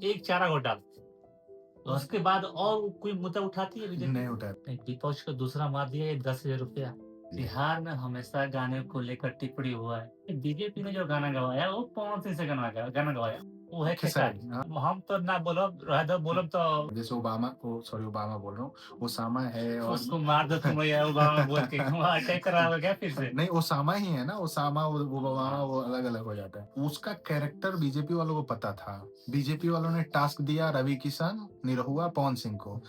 एक चारा को डाल। तो उसके बाद और कोई मुद्दा उठाती है बीजेपी? नहीं उठा। नहीं, विपक्ष को दूसरा मार दिया है 10,000 रुपया। बिहार में हमेशा गाने को लेकर टिप्पणी हुआ है। बीजेपी ने जो गाना गवाया वो कौन से गाना गवाया? वो है खेसारी, खेसारी। हाँ। हम तो ना बोलब रह दो बोलब तो जैसे ओबामा बोल रहा हूँ, ओसामा है और उसको मार दो तुम या ओबामा बोल के वहाँ अटैक करा होगा क्या फिर से? नहीं ओसामा ही है ना, ओसामा ओबामा हाँ। वो अलग-अलग हो जाता है। उसका कैरेक्टर बीजेपी वालों को पता था। बीजेपी वालों ने टास्क दिया रवि किशन, निरहुआ, पवन सिंह को।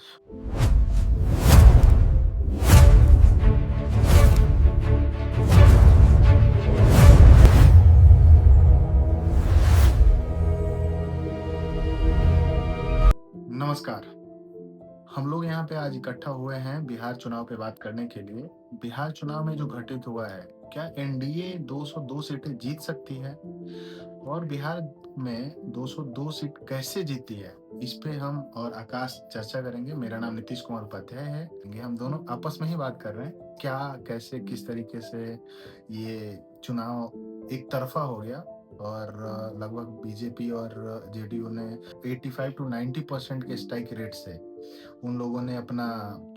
नमस्कार। हम लोग यहाँ पे आज इकट्ठा हुए हैं बिहार चुनाव पे बात करने के लिए। बिहार चुनाव में जो घटित हुआ है, क्या एनडीए 202 सीटें जीत सकती है? और बिहार में 202 सीट कैसे जीती है? इस पे हम और आकाश चर्चा करेंगे। मेरा नाम नीतीश कुमार उपाध्याय है। ये हम दोनों आपस में ही बात कर रहे हैं। क्या, कैसे, किस तरीके से ये चुनाव एक तरफा हो गया और लगभग बीजेपी और जेडीयू ने 85 टू 90% के स्ट्राइक रेट से उन लोगों ने अपना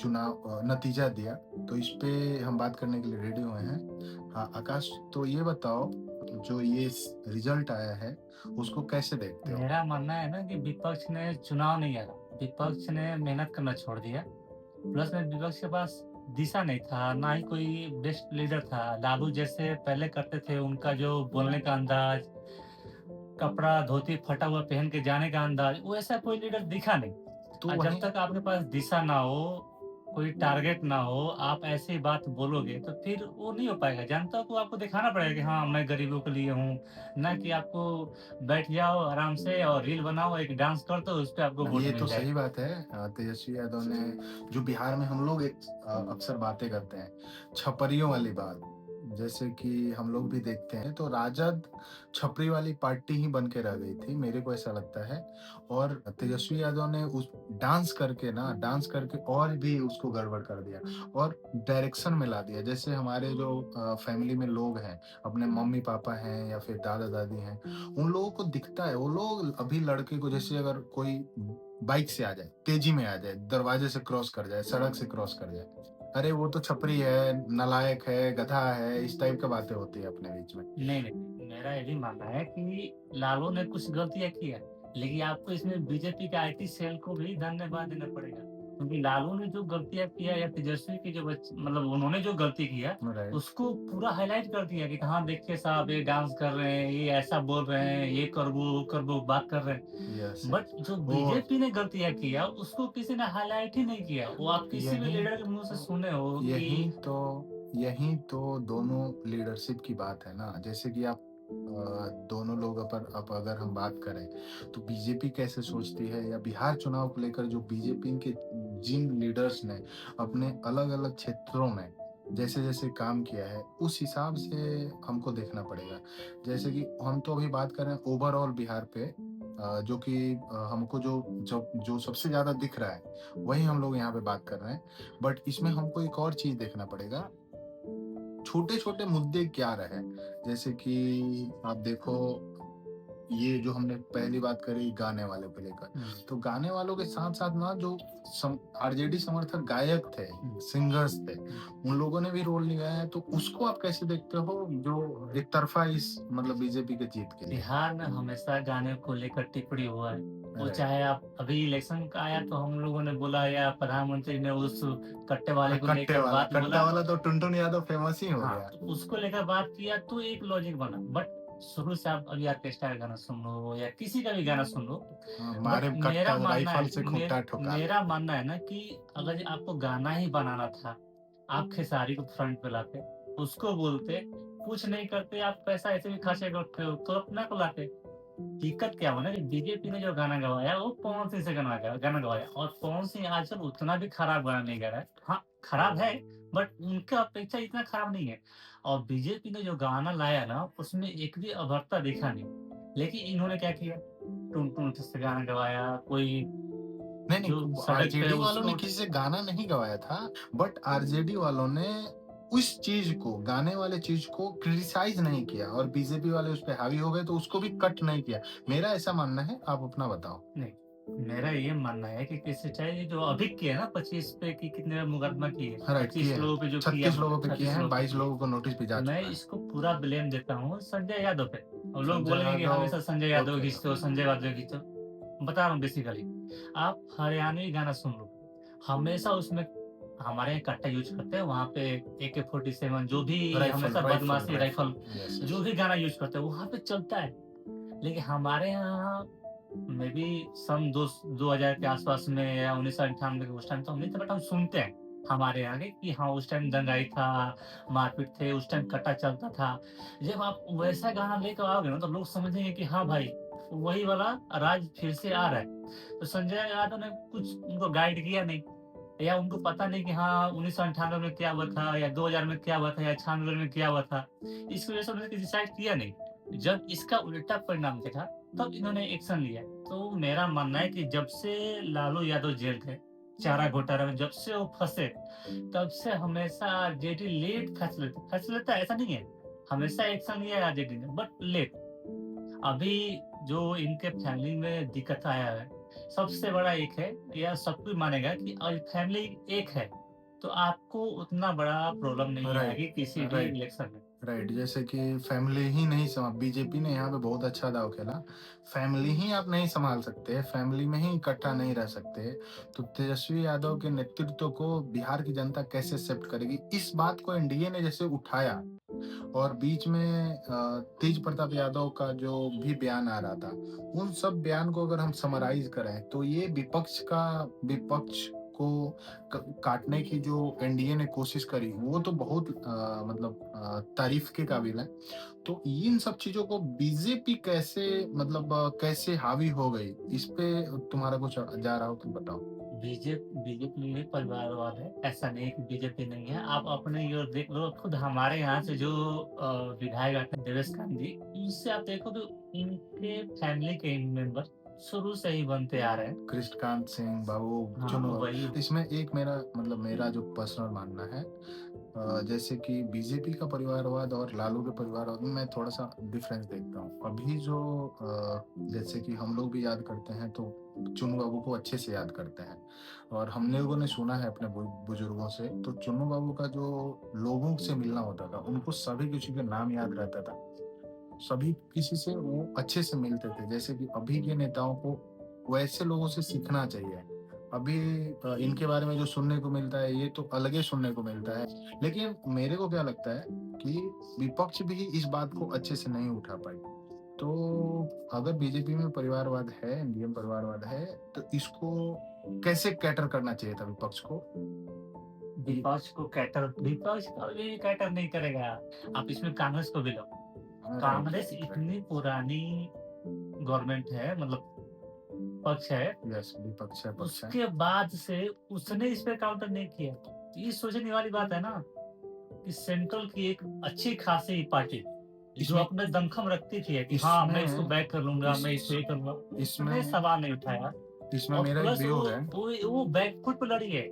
चुनाव नतीजा दिया। तो इस पे हम बात करने के लिए रेडी हुए हैं। हाँ, आकाश, तो ये बताओ, जो ये रिजल्ट आया है उसको कैसे देखते हो? मेरा मानना है ना कि विपक्ष ने चुनाव नहीं हारा, विपक्ष ने मेहनत करना छोड़ दिया। प्लस में विपक्ष के पास दिशा नहीं था, ना ही कोई बेस्ट लीडर था। लालू जैसे पहले करते थे, उनका जो बोलने का अंदाज, कपड़ा धोती फटा हुआ पहन के जाने का अंदाज, वैसा कोई लीडर दिखा नहीं। तो जब वहीं तक आपके पास दिशा ना हो, कोई टारगेट ना हो, आप ऐसी बात बोलोगे तो फिर वो नहीं हो पाएगा। जनता को आपको दिखाना पड़ेगा कि हाँ, मैं गरीबों के लिए हूँ, ना कि आपको बैठ जाओ आराम से और रील बनाओ, एक डांस कर दो, उस पे आपको वोट ये मिल तो जाएगा। सही बात है। तेजस्वी यादव ने, जो बिहार में हम लोग एक अक्सर बातें करते हैं, छपरियों वाली बात, जैसे कि हम लोग भी देखते हैं, तो राजद छपरी वाली पार्टी ही बन के रह गई थी, मेरे को ऐसा लगता है। और तेजस्वी यादव ने उस डांस करके और भी उसको गड़बड़ कर दिया और डायरेक्शन में ला दिया। जैसे हमारे जो फैमिली में लोग हैं, अपने मम्मी पापा हैं या फिर दादा दादी हैं, उन लोगों को दिखता है, वो लोग अभी लड़के को, जैसे अगर कोई बाइक से आ जाए, तेजी में आ जाए, दरवाजे से क्रॉस कर जाए, सड़क से क्रॉस कर जाए, अरे वो तो छपरी है, नालायक है, गधा है, इस टाइप का बातें होती है अपने बीच में। नहीं, नहीं, मेरा ये भी मानना है कि लालू ने कुछ गलतियाँ की है, लेकिन आपको इसमें बीजेपी के आईटी सेल को भी धन्यवाद देना पड़ेगा। क्योंकि लालू ने जो गलतियाँ किया या तेजस्वी की जो मतलब उन्होंने जो गलती किया, राइट। उसको पूरा हाइलाइट कर दिया कि हाँ, देखिए साहब ये डांस कर रहे हैं, ये ऐसा बोल रहे हैं, ये करबो, वो करबो, बात कर रहे हैं। यस। बट जो वो बीजेपी ने गलतियाँ किया, उसको किसी ने हाइलाइट ही नहीं किया। वो आप किसी भी यही लीडर के मुँह से सुने हो यही कि तो यही तो दोनों लीडरशिप की बात है ना। जैसे कि आप दोनों लोग अपर अब अगर हम बात करें, तो बीजेपी कैसे सोचती है, या बिहार चुनाव को लेकर जो बीजेपी के जिन लीडर्स ने अपने अलग-अलग क्षेत्रों में जैसे-जैसे काम किया है, उस हिसाब से हमको देखना पड़ेगा। जैसे कि हम तो अभी बात कर रहे हैं ओवरऑल बिहार पे, जो कि हमको जो जो जो सबसे ज़्यादा दिख रहा है, वही हम लोग यहाँ पे बात कर रहे हैं। बट इसमें हमको एक और चीज़ देखना पड़ेगा, छोटे-छोटे मुद्दे क्या रहे? जैसे कि आप देखो, ये जो हमने पहली बात करी गाने वालों को लेकर, तो गाने वालों के साथ-साथ ना जो आरजेडी समर्थक गायक थे, सिंगर्स थे, उन लोगों ने भी रोल निभाया है, तो उसको आप कैसे देखते हो, जो एक तरफ़ा इस मतलब बीजेपी के जीत के लिए? बिहार में हमेशा गाने को लेकर टिप्पणी हुआ है। वो राइट। चाहे आप अभी इलेक्शन का आया तो हम लोगों ने बोला या प्रधानमंत्री ने उस कट्टे वाले को कट्टे लेकर वाला बात कट्टा बोला। वाला तो टुनटुन यादव फेमस ही हो हाँ, गया। तो उसको लेकर बात किया तो एक लॉजिक बना। बट शुरू से आप अभी ऑर्केस्ट्रा का गाना सुन लो या किसी का भी गाना सुन लो। बट मारे कट्टा मेरा मानना राइफल है से खूंटा ठोका ले। मेरा मानना है ना कि अगर आपको गाना ही बनाना था, आप खेसारी को फ्रंट पे लाते, उसको बोलते, कुछ नहीं करते, आप पैसा ऐसे भी खर्चे करते हो तो अपना को लाते। दिक्कत क्या हुआ ना कि बीजेपी ने जो गाना गवाया वो पवन सिंह से गाना गवाया और पवन सिंह आजकल उतना भी खराब गाना नहीं गा रहा है। हाँ, खराब है बट उनका अपेक्षा इतना खराब नहीं है। और बीजेपी ने जो गाना लाया ना उसमें एक भी अभद्रता दिखा नहीं। लेकिन इन्होंने क्या किया? टुन-टुन से गाना गवाया, कोई नहीं, जो नहीं, सड़क पे है आरजेडी वालों उसको ने उठ किसी से गाना नहीं गवाया था, बट आरजेडी वालों ने उस चीज़ को, गाने वाले चीज़ को क्रिटिसाइज़ नहीं किया और बीजेपी वाले उस पे हावी हो गए तो उसको भी कट नहीं किया। मेरा ऐसा मानना है, आप अपना बताओ? नहीं, मेरा ये मानना है कि किसी चाहे जो अभी किया ना 25 पे कि कितने पे मुकदमा किए, राइट, किए 25 हैं। लोगों पे जो किया 36 लोगों पे किए 36 हैं, लोगों पे 22 किए। लोगों को नोटिस भी जा मैं चुका है। इसको पूरा ब्लेम देता हूँ संजय यादव पे। और लोग संजय बोलेंगे कि यादव हमेशा संजय यादव ओके, खींचते हो, संजय यादव खींचते हो। बता रहा हूँ बेसिकली, आप हरियाणवी गाना सुन लो, हमेशा उसमें हमारे यहाँ कट्टा यूज़ करते हैं, वहाँ पे AK-47 जो भी राइफ़ल हमेशा राइफ़ल बदमाशी राइफ़ल। राइफ़ल यस, जो यस। भी गाना यूज़ करते हैं, वहाँ पे चलता है। लेकिन हमारे यहाँ मे बी सन 2000 के आस-पास में या 1998 के उस टाइम तो हम नहीं थे, बट हम सुनते हैं हमारे यहाँ के कि हाँ, उस टाइम दंगाई था, मारपीट थे, उस टाइम कट्टा चलता था। जब आप वैसा गाना लेकर आओगे ना, तो लोग समझेंगे कि हाँ भाई, वही वाला राज फिर से आ रहा है। तो संजय यादव ने कुछ उनको गाइड किया नहीं या उनको पता नहीं कि हाँ, 1998 में क्या हुआ था या 2000 में क्या हुआ था या 96 में क्या हुआ था। इस वजह से उन्होंने डिसाइड किया नहीं। जब इसका उल्टा परिणाम देखा, तब इन्होंने एक्शन लिया। तो मेरा मानना है कि जब से लालू यादव जेल गए, चारा घोटाला में जब से वो फँसे, तब से हमेशा आरजेडी लेट फैसले लेता है ऐसा नहीं है। हमेशा एक्शन लिया है आरजेडी ने बट लेट। अभी जो इनके फैमिली में दिक्कत आया है, सबसे बड़ा एक है, या सब कोई मानेगा कि फैमिली एक है, तो आपको उतना बड़ा प्रॉब्लम नहीं राइट, आएगी किसी भी राइट। इलेक्शन में। राइट, जैसे कि फैमिली ही नहीं बीजेपी ने यहाँ पे बहुत अच्छा दाव खेला। फैमिली ही आप नहीं सँभाल सकते, फैमिली में ही इकट्ठा नहीं रह सकते, तो तेजस्वी यादव के नेतृत्व को बिहार की जनता कैसे एक्सेप्ट करेगी? इस बात को एनडीए ने जैसे उठाया और बीच में तेज प्रताप यादव का जो भी बयान आ रहा था, उन सब बयान को अगर हम समराइज़ करें, तो ये विपक्ष को काटने की जो एनडीए ने कोशिश करी, वो तो बहुत तारीफ़ के काबिल है। तो इन सब चीज़ों को बीजेपी कैसे कैसे हावी हो गई? इस पे तुम्हारा कुछ जा रहा हो तो बताओ? बीजेपी में परिवारवाद है, ऐसा नहीं है कि बीजेपी नहीं है। आप अपने ये ओर देख लो, खुद हमारे यहाँ से जो विधायक आते हैं देवेश कांत जी, उनसे आप देखो तो उनके फैमिली के मेंबर शुरू से ही बनते आ रहे हैं। कृष्णकांत सिंह, बाबू हाँ, चुनू वही। इसमें एक मेरा जो पर्सनल मानना है जैसे कि बीजेपी का परिवारवाद और लालू के परिवारवाद में मैं थोड़ा-सा डिफरेंस देखता हूँ। अभी जो जैसे कि हम लोग भी याद करते हैं तो चुन्नू बाबू को अच्छे से याद करते हैं और हम लोगों ने सुना है अपने बुजुर्गों से तो चुन्नू बाबू का जो लोगों से मिलना होता था, उनको सभी किसी का नाम याद रहता था। सभी किसी से वो अच्छे से मिलते थे। जैसे कि अभी के नेताओं को वैसे लोगों से सीखना चाहिए। अभी इनके बारे में जो सुनने को मिलता है, ये तो अलग ही सुनने को मिलता है। लेकिन मेरे को क्या लगता है कि विपक्ष भी इस बात को अच्छे से नहीं उठा पाई। तो अगर बीजेपी में परिवारवाद है, इंडियन परिवारवाद है, तो इसको कैसे कैटर करना चाहिए था विपक्ष को? ये विपक्ष कभी कैटर नहीं करेगा। आप इसमें कांग्रेस को भी लो। Right, Congress right. इतनी पुरानी गवर्नमेंट है, मतलब पक्ष है, यस, विपक्ष है, पक्ष है। उसके बाद से उसने इस पे काउंटर नहीं किया। तो ये सोचने वाली बात है ना कि सेंट्रल की एक अच्छी खासी पार्टी जो इसमें अपने दमखम रखती थी कि हाँ, मैं इसको इसमें बैक कर लूँगा, इस मैं इसको ये करूँगा, उसने इसमें सवाल नहीं उठाया। इसमें और मेरा एक प्लस व्यू है। वो बैक फुट पे लड़ी है।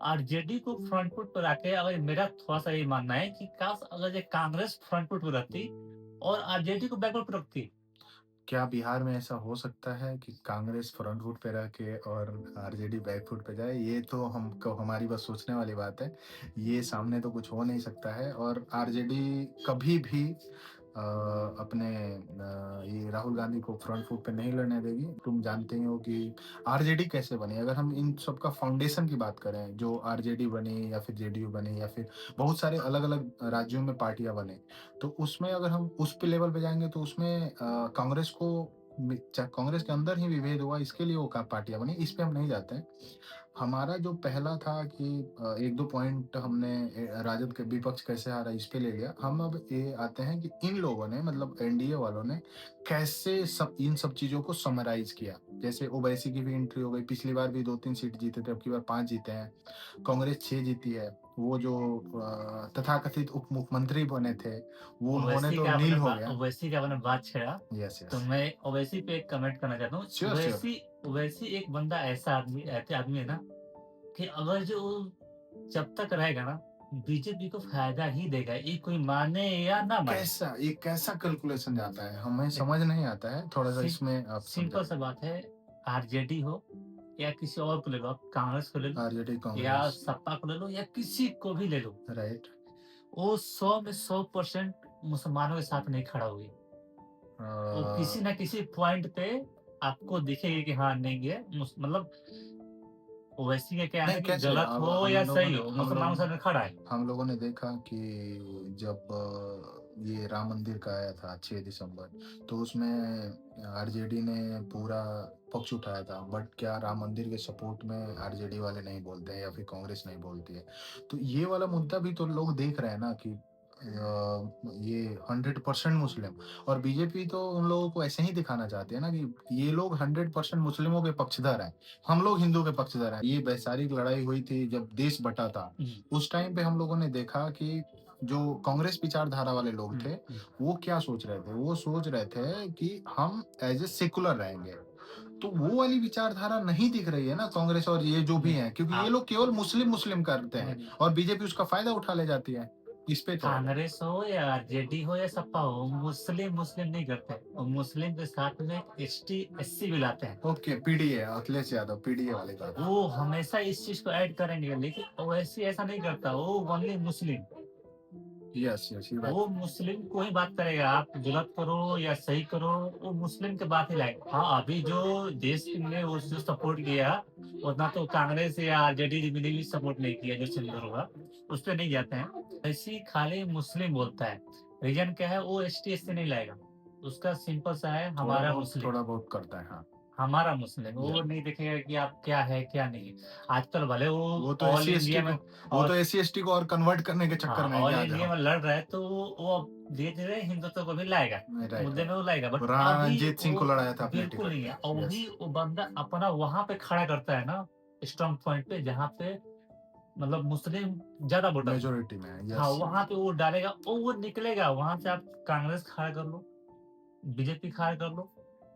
आरजेडी को फ्रंट फुट पे लाके, अगर मेरा थोड़ा-सा ये मानना है कि काश अगर ये कांग्रेस फ्रंट फुट पे रहती और आरजेडी को बैक फुट पे रखती। क्या बिहार में ऐसा हो सकता है कि कांग्रेस फ्रंट फुट पे रह के और आरजेडी बैक फुट पे जाए? ये तो हमारी बस सोचने वाली बात है। ये सामने तो कुछ हो नहीं सकता है और आरजेडी कभी भी ये राहुल गांधी को फ्रंट फुट पे नहीं लड़ने देगी। तुम जानते ही हो कि आरजेडी कैसे बनी? अगर हम इन सब का फाउंडेशन की बात करें, जो आरजेडी बनी या फिर जेडीयू बनी या फिर बहुत सारे अलग-अलग राज्यों में पार्टियाँ बनी। तो उसमें अगर हम उस पे लेवल पे जाएँगे तो उसमें कांग्रेस के अंदर ही विभेद हुआ, इसके लिए वो पार्टियाँ बनी, इस पे हम नहीं जाते हैं। हमारा जो पहला था कि 1-2 पॉइंट हमने राजद के विपक्ष कैसे हारा इस पे ले लिया। हम अब ये आते हैं कि इन लोगों ने मतलब एनडीए वालों ने कैसे इन सब चीज़ों को समराइज़ किया। जैसे ओवैसी की भी एंट्री हो गई, पिछली बार भी 2-3 सीट जीते थे, अब की बार 5 जीते हैं। कांग्रेस 6 जीती है। वो जो तथाकथित उप मुख्यमंत्री बने थे, वो उन्होंने तो नील हो गया। ओवैसी का आपने बात छेड़ा, यस, तो यस। मैं ओवैसी पे एक कमेंट करना चाहता हूँ। Sure, sure. ओवैसी एक बंदा ऐसा आदमी है ना कि अगर जो जब तक रहेगा ना, बीजेपी को फ़ायदा ही देगा, ये कोई माने या ना माने। कैसा ये कैसा कैलकुलेशन जाता है? हमें देख समझ नहीं आता है, थोड़ा-सा सिम इसमें आप सिंपल समझाइए। सा बात है, आरजेडी हो या किसी और को ले लो, आप कांग्रेस को ले लो आरजेडी, या कांग्रेस, सपा को ले लो या किसी को भी ले लो, राइट। वो 100 में 100% मुसलमानों के साथ नहीं खड़ा होगी। अ, वो किसी न किसी पॉइंट पे आपको दिखेगी कि हाँ, नहीं ये मतलब ओवैसी का क्या है ना नहीं कि कैसे गलत अब हो या सही हो, मुसलमानों के साथ खड़ा है। हम लोगों ने देखा कि जब ये राम मंदिर का आया था 6 दिसंबर, तो उसमें आरजेडी ने पूरा पक्ष उठाया था। बट क्या राम मंदिर के सपोर्ट में आरजेडी वाले नहीं बोलते हैं या फिर कांग्रेस नहीं बोलती है? तो ये वाला मुद्दा भी तो लोग देख रहे हैं ना कि ये 100% मुस्लिम, और बीजेपी तो उन लोगों को ऐसे ही दिखाना चाहती है ना कि ये लोग 100% मुस्लिमों के पक्षधर हैं। हम लोग हिंदू के पक्षधर हैं। ये वैशाली की लड़ाई हुई थी जब देश बँटा था, हुँ, उस टाइम पे हम लोगों ने देखा कि जो कांग्रेस विचारधारा वाले लोग हुँ, थे, हुँ। वो क्या सोच रहे थे? वो सोच रहे थे कि हम एज़ ए सेक्युलर रहेंगे। तो वो वाली विचारधारा नहीं दिख रही है ना कांग्रेस और ये जो भी नहीं, हैं, क्योंकि ये आप लोग केवल मुस्लिम-मुस्लिम करते नहीं, हैं नहीं। और बीजेपी उसका फ़ायदा उठा ले जाती है। इस पे थोड़ा कांग्रेस हो या आरजेडी हो या सपा हो, मुस्लिम मुस्लिम नहीं करते। वो मुस्लिम के साथ में एसटी, एससी भी लाते हैं। Okay, PDA Akhilesh Yadav PDA वाली बात। वो हमेशा इस चीज़ को ऐड करेंगे, लेकिन ओवैसी ऐसा नहीं करता, वो ओनली मुस्लिम। यस, यस, ये बात वो मुस्लिम को ही बात करेगा, आप गलत करो या सही करो, वो मुस्लिम की बात ही लाएगा। हाँ, अभी जो देश ने उस जो सपोर्ट किया, उतना तो कांग्रेस या आरजेडी ने भी सपोर्ट नहीं किया, जो सिंदूर हुआ, उस पे नहीं जाते हैं। ऐसे ही खाली मुस्लिम बोलता है। रीज़न क्या है, वो एसटी, एससी नहीं लाएगा। उसका सिंपल सा है, थोड़ा बहुत करता है, हाँ। हमारा मुस्लिम, या वो नहीं देखेगा कि आप क्या है, क्या नहीं है। आजकल भले वो वो तो ऑल एससी-एसटी इंडिया को में वो तो और एससी-एसटी को और कन्वर्ट करने के चक्कर हाँ, में है कि ऑल आ इंडिया जाओ। में लड़ रहा है तो वो अब धीरे-धीरे हिंदुत्व को भी लाएगा, राइट, मुद्दे में राइट। वो लाएगा, बट राणा अभी रणजीत सिंह को वो लड़ाया था अपने बिल्कुल टिकट नहीं पे। है। और यस, वही वो बंदा अपना वहाँ पे खड़ा करता है ना, स्ट्रॉन्ग पॉइंट पे जहाँ पे मतलब मुस्लिम ज़्यादा वोटर हैं। मेजॉरिटी में है। हाँ, यस, वहाँ यस। पे वो डालेगा और वो निकलेगा, वहाँ से आप कांग्रेस खड़ा कर लो, बीजेपी खड़ा कर लो,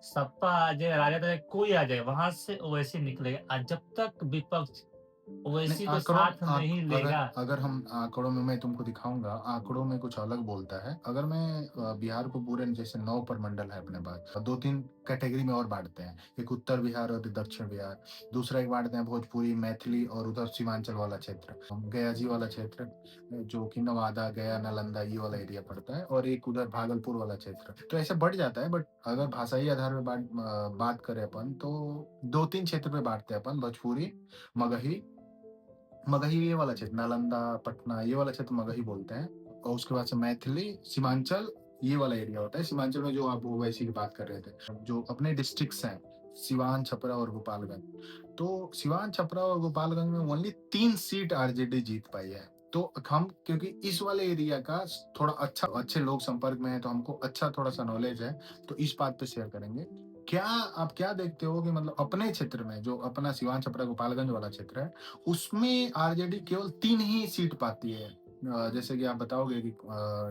सपा आ जाए, राजद आ जाए, कोई आ जाए, वहाँ से ओवैसी निकलेगा। जब तक विपक्ष नहीं, ओवैसी को आँकड़ों साथ नहीं अगर लेगा। अगर हम आँकड़ों में मैं तुमको दिखाऊँगा, आँकड़ों में कुछ अलग बोलता है। अगर मैं बिहार को पूरे जैसे 9 प्रमंडल है अपने पास, 2-3 कैटेगरी में और बाँटते हैं। एक उत्तर बिहार और दक्षिण बिहार, दूसरा एक बाँटते हैं भोजपुरी, मैथिली और उधर सीमांचल वाला क्षेत्र, गया जी वाला क्षेत्र, जो कि नवादा, गया, नालंदा ये वाला एरिया पड़ता है, और एक उधर भागलपुर वाला क्षेत्र। तो ऐसे बढ़ जाता है, बट अगर भाषाई आधार पे बात करें अपन तो 2-3 क्षेत्र पे बाँटते हैं अपन, भोजपुरी, मगही मगही ये वाला क्षेत्र, नालंदा, पटना ये वाला क्षेत्र मगही बोलते हैं, और उसके बाद से मैथिली, सीमांचल ये वाला एरिया होता है। सीमांचल में जो आप ओवैसी की बात कर रहे थे, जो अपने डिस्ट्रिक्ट्स हैं, सिवान, छपरा और गोपालगंज। तो सिवान, छपरा और गोपालगंज में ओनली 3 सीट आरजेडी जीत पाई है। तो हम क्योंकि इस वाले एरिया का थोड़ा अच्छे लोग संपर्क में हैं, तो हमको अच्छा थोड़ा-सा नॉलेज है, तो इस बात पे शेयर करेंगे। आप क्या देखते हो कि मतलब अपने क्षेत्र में जो अपना सिवान, छपरा, गोपालगंज वाला क्षेत्र है, उसमें आरजेडी केवल 3 ही सीट पाती है। जैसे कि आप बताओगे कि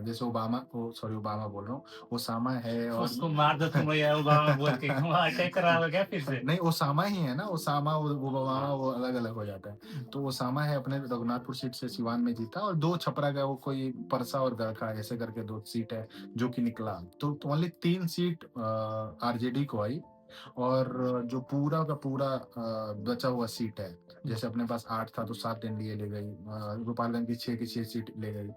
जैसे ओबामा बोल रहा हूँ, ओसामा है और उसको मार दो तुम या ओबामा बोल के, वहाँ अटैक करा लो क्या फिर से? नहीं, ओसामा ही है ना, ओसामा और ओबामा हाँ। वो अलग-अलग हो जाता है। तो ओसामा है अपने रघुनाथपुर सीट से सिवान में जीता, और 2 छपरा का वो कोई परसा और गरखा ऐसे करके 2 सीट है जो कि निकला। तो ओनली 3 सीट आरजेडी को आई, और जो पूरा का पूरा बचा हुआ सीट है, जैसे अपने पास 8 था तो 7 एनडीए ले गई, गोपालगंज की 6 सीट ले गई,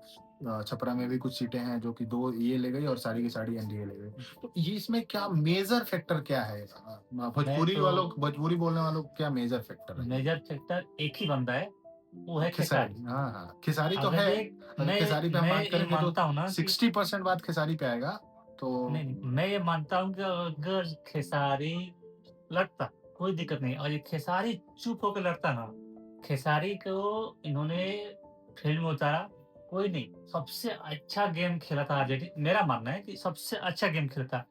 छपरा में भी कुछ सीटें हैं जो कि 2 ये ले गई और सारी की सारी एनडीए ले गई। तो ये इसमें क्या मेजर फैक्टर क्या है? मैं तो भोजपुरी बोलने वालों को क्या मेजर फैक्टर है? मेजर फैक्टर एक ही बंदा है, वो है खेसारी, खेसारी। हाँ, हाँ, खेसारी तो अगर है। ये अगर खेसारी पे हम मैं बात ये करेंगे तो मानता हूँ ना कि 60% बात खेसारी पे आएगा, तो नहीं, नहीं, मैं ये मानता हूँ कि अगर खेसारी लड़ता, कोई दिक्कत नहीं, और ये खेसारी चुप होके लड़ता ना, खेसारी को इन्होंने फील्ड में उतारा, कोई नहीं, सबसे अच्छा गेम खेला था आरजेडी, मेरा मानना है कि सबसे अच्छा गेम खेला था।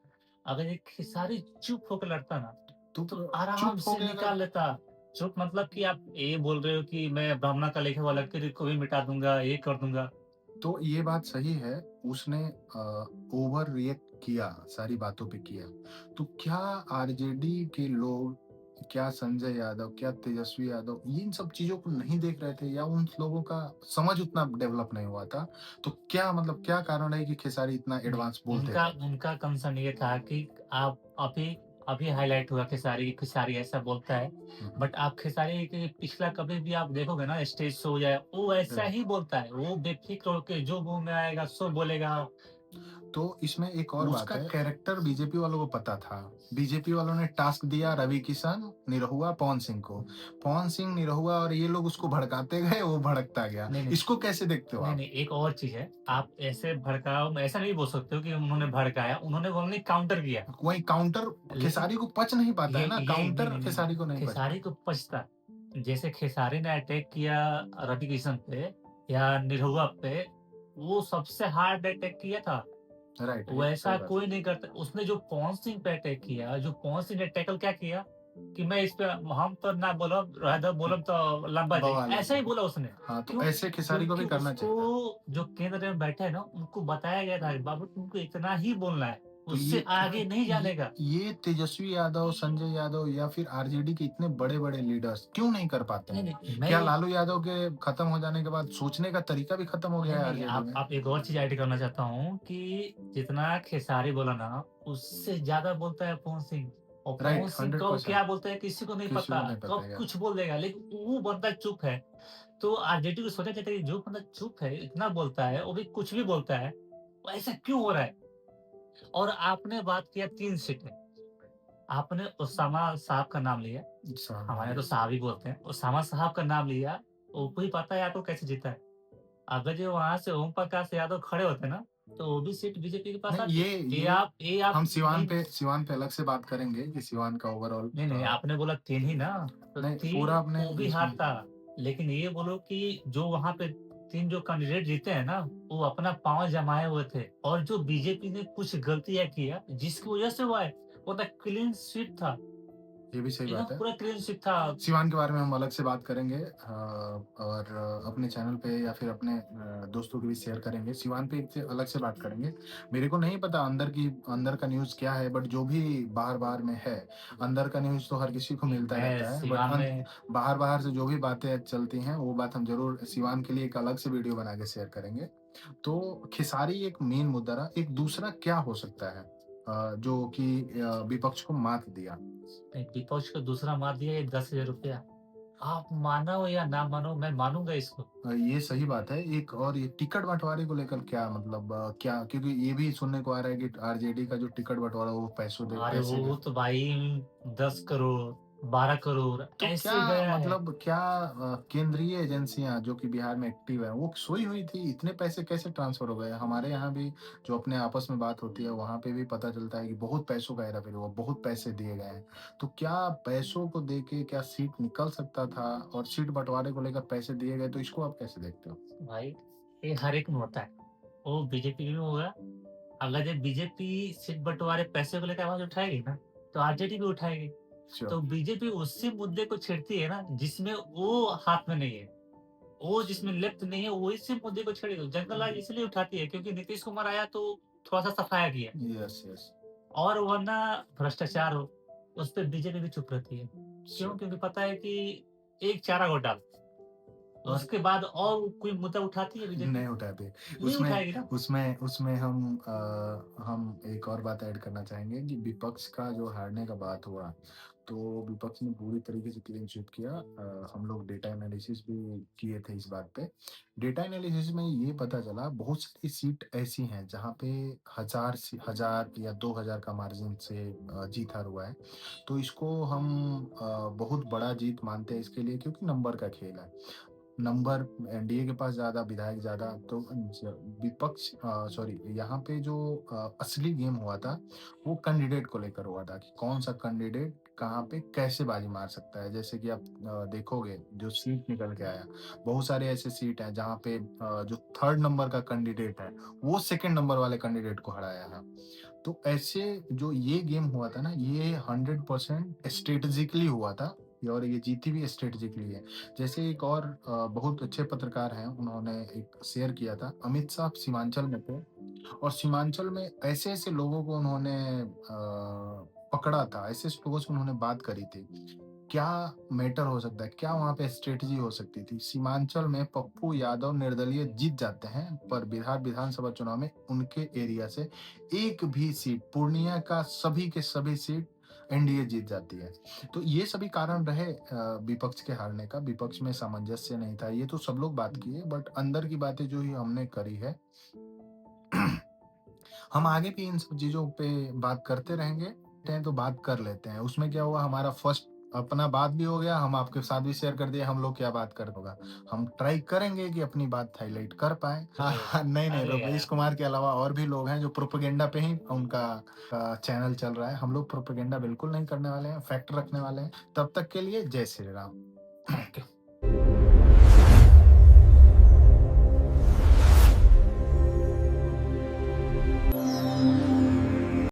अगर ये खेसारी चुप होके लड़ता ना, तो तो चुप आराम हो से गए अगर निकाल लेता। चुप मतलब कि आप ये बोल रहे हो कि मैं ब्राह्मणा का लिखा हुआ लकीर को भी मिटा दूँगा, ये कर दूँगा। तो ये बात सही है, उसने ओवर रिएक्ट किया, सारी बातों पे किया। तो क्या आरजेडी के लोग क्या संजय यादव, क्या तेजस्वी यादव इन सब चीज़ों को नहीं देख रहे थे या उन लोगों का समझ उतना डेवलप नहीं हुआ था। तो क्या मतलब क्या कारण है कि खेसारी इतना नहीं, एडवांस बोलते उनका हैं? उनका कंसर्न ये था कि आप अभी अभी हाइलाइट हुआ खेसारी ऐसा बोलता है। हुँ, हुँ। बट आप खेसारी के पिछला कभी भी आप देखोगे ना स्टेज शो या वो ऐसा राइट। ही बोलता है। वो बेफ़िक्र होके जो मुँह में आएगा सो बोलेगा। तो इसमें एक और बात उसका है, कैरेक्टर बीजेपी वालों को पता था। बीजेपी वालों ने टास्क दिया रवि किशन, निरहुआ, पवन सिंह को। पवन सिंह, निरहुआ और ये लोग उसको भड़काते गए, वो भड़कता गया। नहीं, नहीं। इसको कैसे देखते हो नहीं, आप? नहीं, एक और चीज़ है। आप ऐसे भड़काओ ऐसा नहीं बोल सकते हो कि उन्होंने भड़काया, उन्होंने ओनली काउंटर किया। वही काउंटर लेकिन खेसारी को पच नहीं पाता है ना, ये नहीं, काउंटर नहीं, नहीं, खेसारी नहीं, को नहीं पचता। खेसारी को पछता। जैसे खेसारी ने अटैक किया रवि किशन पे या निरहुआ पे, वो सबसे हार्ड अटैक किया था। राइट, ये वैसा सही बात कोई नहीं करता। उसने जो पवन सिंह पे अटैक किया, जो पवन सिंह ने टैकल क्या किया कि मैं इस पे हम तो ना बोलब रह दो है। बोलब तो लंबा जाई, बवाल हो ऐसा ही जाएगा। बोला उसने। हाँ, तो क्यों? ऐसे खेसारी को क्योंकि भी करना उसको चाहिए था। जो केंद्र में बैठे हैं ना, उनको बताया गया था, बाबू तुमको इतना ही बोलना है, तो उससे आगे नहीं जाने का। ये तेजस्वी यादव, संजय यादव या फिर आरजेडी के इतने बड़े-बड़े लीडर्स क्यों नहीं कर पाते नहीं, हैं? नहीं, मैं क्या ये लालू यादव के खत्म हो जाने के बाद सोचने का तरीका भी खत्म हो नहीं, गया है नहीं, आरजेडी में? आप एक और चीज़ ऐड करना चाहता हूँ कि जितना खेसारी बोला ना, उससे ज़्यादा बोलता है पवन सिंह। और पवन राइट, सिंह कब 100% क्या बोलता है किसी को नहीं किसी पता, को नहीं पता कब यार। कुछ बोल देगा, लेकिन वो बंदा चुप है। तो आरजेडी को सोचा चाहता है कि जो बंदा चुप है, इतना बोलता है, वो भी कुछ भी बोलता है, वो ऐसा क्यों हो रहा है? और आपने बात किया 3 सीटें, आपने उसामा साहब का नाम लिया, साहब हमारे यहाँ तो यस। साहब ही बोलते हैं। उसामा साहब का नाम लिया, उनको ही पता है आपको कैसे जीता है। अगर जो वहाँ से ओम प्रकाश यादव खड़े होते ना, तो वो भी सीट बीजेपी के पास नहीं आती। ये ये आप हम नहीं, सिवान पे अलग से बात करेंगे कि सिवान का ओवरऑल नहीं, नहीं, आपने बोला 3 ही ना, तो नहीं 3 पूरा अपने वो भी इसमें हारता। लेकिन ये बोलो कि जो वहाँ पे 3 जो कैंडिडेट जीते हैं ना, वो अपना पाँव जमाए हुए थे और जो बीजेपी ने कुछ गलतियाँ किया, जिसकी वजह से वो आए, वो तो क्लीन स्वीप था, ये भी सही एकदम बात है। पूरा क्लीन स्वीप था। सिवान के बारे में हम अलग से बात करेंगे और अपने चैनल पे या फिर अपने दोस्तों के बीच शेयर करेंगे। सिवान पे एक से अलग से बात करेंगे। मेरे को नहीं पता अंदर का न्यूज़ क्या है बट जो भी बाहर-बाहर में है, अंदर का न्यूज़ तो हर किसी को नहीं, मिलता मैं रहता है बट सिवान में बाहर-बाहर से जो भी बातें चलती हैं, वो बात हम ज़रूर सिवान के लिए एक अलग से वीडियो बना के शेयर करेंगे। तो खेसारी एक मेन मुद्दा रहा, एक दूसरा क्या हो सकता है जो कि विपक्ष को मात दिया? विपक्ष को दूसरा मार दिया ये ₹10,000। आप मानो या ना मानो, मैं मानूँगा इसको। ये सही बात है। एक और ये टिकट बँटवारे को लेकर क्या मतलब क्या क्योंकि ये भी सुनने को आ रहा है कि आरजेडी का जो टिकट बँटवारा वो अरे पैसे वो का तो भाई 10 करोड़, 12 करोड़ तो क्या ऐसे गया है। मतलब क्या केंद्रीय एजेंसियाँ जो कि बिहार में एक्टिव है, वो सोई हुई थी? इतने पैसे कैसे ट्रांसफ़र हो गए? हमारे यहाँ भी जो अपने आपस में बात होती है, वहाँ पे भी पता चलता है कि बहुत पैसों का हेरा-फेरी हुआ, बहुत पैसे दिए गए हैं। तो क्या पैसों को देके क्या सीट निकल सकता था? और सीट बँटवारे को लेकर पैसे दिए गए, तो इसको आप कैसे देखते हो? भाई ये हर एक में होता है। वो बीजेपी में होगा, अगर जब बीजेपी सीट बँटवारे पैसे को लेकर आवाज़ उठाएगी ना, तो आरजेडी भी उठाएगी। श्योर। तो बीजेपी उसी मुद्दे को छेड़ती है ना जिसमें वो हाथ में नहीं है। वो जिसमें लेफ्ट नहीं है, वो इसी मुद्दे को छेड़ेगा। जनता राज इसलिए उठाती है क्योंकि नीतीश कुमार आया तो थोड़ा-सा सफाया किया। Yes, yes. और वरना भ्रष्टाचार हो, उस पे बीजेपी भी चुप रहती है। क्यों? श्योर। क्योंकि पता है कि एक चारा घोटाला, और उसके बाद और कोई मुद्दा उठाती है बीजेपी? नहीं उठाते। नहीं उसमें उठाएगी ना। उसमें हम एक और बात ऐड करना चाहेंगे कि विपक्ष का जो हारने का बात हुआ, तो विपक्ष ने पूरी तरीके से क्लीन स्वीप किया। हम लोग डेटा एनालिसिस भी किए थे इस बात पे। डेटा एनालिसिस में ये पता चला बहुत सारी सीट ऐसी हैं जहाँ पे 1000 या 2000 का मार्जिन से जीत हार हुआ है। तो इसको हम बहुत बड़ा जीत मानते हैं इसके लिए क्योंकि नंबर का खेल है। नंबर एनडीए के पास ज़्यादा, विधायक ज़्यादा तो सॉरी यहाँ पे जो असली गेम हुआ था, वो कैंडिडेट को लेकर हुआ था कि कौन-सा कैंडिडेट कहाँ पे कैसे बाजी मार सकता है। जैसे कि आप देखोगे जो सीट निकल के आया, बहुत सारे ऐसे सीट हैं जहाँ पे जो 3rd नंबर का कैंडिडेट है, वो 2nd नंबर वाले कैंडिडेट को हराया है। तो ऐसे जो ये गेम हुआ था ना, ये 100% स्ट्रैटेजिकली हुआ था और ये जीती भी स्ट्रैटेजिकली है। जैसे एक और बहुत अच्छे पत्रकार हैं, उन्होंने एक शेयर किया था, अमित शाह सीमांचल में थे और सीमांचल में ऐसे-ऐसे लोगों को उन्होंने पकड़ा था, ऐसे-ऐसे लोगों से उन्होंने बात करी थी। क्या मैटर हो सकता है? क्या वहाँ पे स्ट्रैटेजी हो सकती थी? सीमांचल में पप्पू यादव निर्दलीय जीत जाते हैं, पर बिहार विधानसभा चुनाव में उनके एरिया से एक भी सीट, पूर्णिया का सभी के सभी सीट एनडीए जीत जाती है। तो ये सभी कारण रहे विपक्ष के हारने का। विपक्ष में सामंजस्य नहीं था, ये तो सब लोग बात किए, बट अंदर की बातें जो ही हमने करी है हम आगे भी इन सब चीज़ों पे बात करते रहेंगे, तो बात कर लेते हैं। उसमें क्या हुआ, हमारा फर्स्ट अपना बात भी हो गया, हम आपके साथ भी शेयर कर दिए हम लोग क्या बात कर होगा। हम ट्राई करेंगे कि अपनी बात हाइलाइट कर पाएँ। हाँ, अरे हाँ, नहीं, अरे रवीश यार कुमार के अलावा और भी लोग हैं जो प्रोपेगेंडा पे ही उनका चैनल चल रहा है। हम लोग प्रोपेगेंडा बिल्कुल नहीं करने वाले हैं, फैक्ट रखने वाले हैं। तब तक के लिए जय श्री राम।